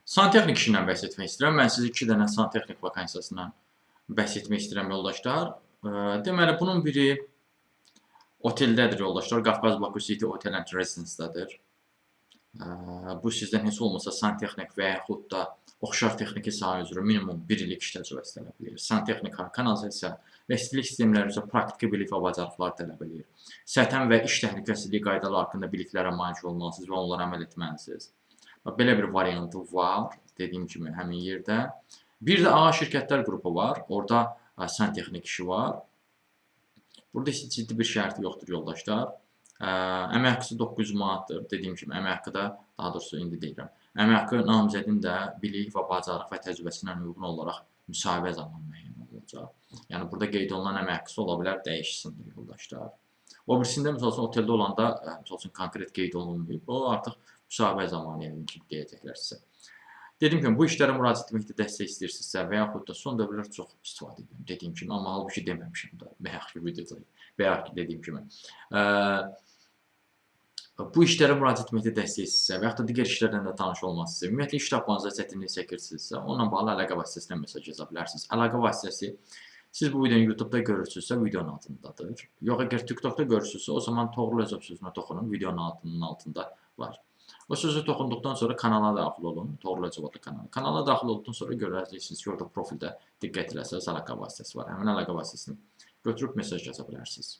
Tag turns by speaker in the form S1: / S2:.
S1: Santexnik işindən bəhs etmək istəyirəm. Mən sizə 2 dənə santexnik vakansiyasından bəhs etmək istəyirəm yoldaşlar. Deməli, bunun biri oteldədir yoldaşlar. Qafqaz Baku City Hotel and Residence-dadır. Bu sizdən heç olmasa santexnik və yaxud da oxşar texniki sahə üzrə minimum 1 illik iş təcrübəsi tələb edir. Santexnika, kanalizasiya və istilik sistemləri üzrə praktiki bilik və bacarıqlar tələb edir. Səthən və iş təhlükəsizliyi qaydaları haqqında biliklərə malik olmalısınız və onlara əməl etməlisiniz. Belə bir variantı var, dediyim kimi həmin yerdə. Bir də A şirkətlər qrupu var, orada santexnik işi var. Burada isə ciddi bir şərti yoxdur yoldaşlar. Əmək haqqısı 900 manatdır, dediyim kimi əmək haqqı da, daha doğrusu indi deyirəm. Əmək haqqı namizədin də bilik və bacarıq və təcrübəsinə uyğun olaraq müsahibə zamanı müəyyən olacaq. Yəni, burada qeyd olunan əmək haqqısı ola bilər, dəyişsindir yoldaşlar. O birisində, məsəl üçün, oteldə olanda, məsəl üçün, konkret qeyd olunmayıb, o artıq müsahibə zamanı deyəcəklər sizə. Dediyim kimi, bu işlərə müraciət etməkdə dəstək istəyirsinizsə və yaxud da son dövrlər çox istifadə edirəm, dediyim kimi, amma halbuki deməmişəm da, bayaq ki, dediyim kimi. Bu işlərə müraciət etməkdə dəstək istəyirsinizsə və yaxud da digər işlərlə də tanış olmalısınızsa, ümumiyyətlə iş tapmanıza çətinlik çəkirsinizsə, onunla bağlı əlaqə vasitəsindən mesaj yaza bilərsiniz. Əlaqə vasitəsi siz bu videonu YouTube-da görürsünüzsə, videonun altındadır. Yox, əgər TikTok-da görürsünüzsə, o zaman Toğrul Özov sözünə toxunun, videonun altında var. O sözü toxunduqdan sonra kanala daxil olun, Toğrul Özov adlı kanala. Kanala daxil olduqdan sonra görəcəksiniz ki, orada profildə diqqət eləsəz əlaqə vasitəsi var. Həmin əlaqə vasitəsini götürüb mesaj yaza bilərsiniz.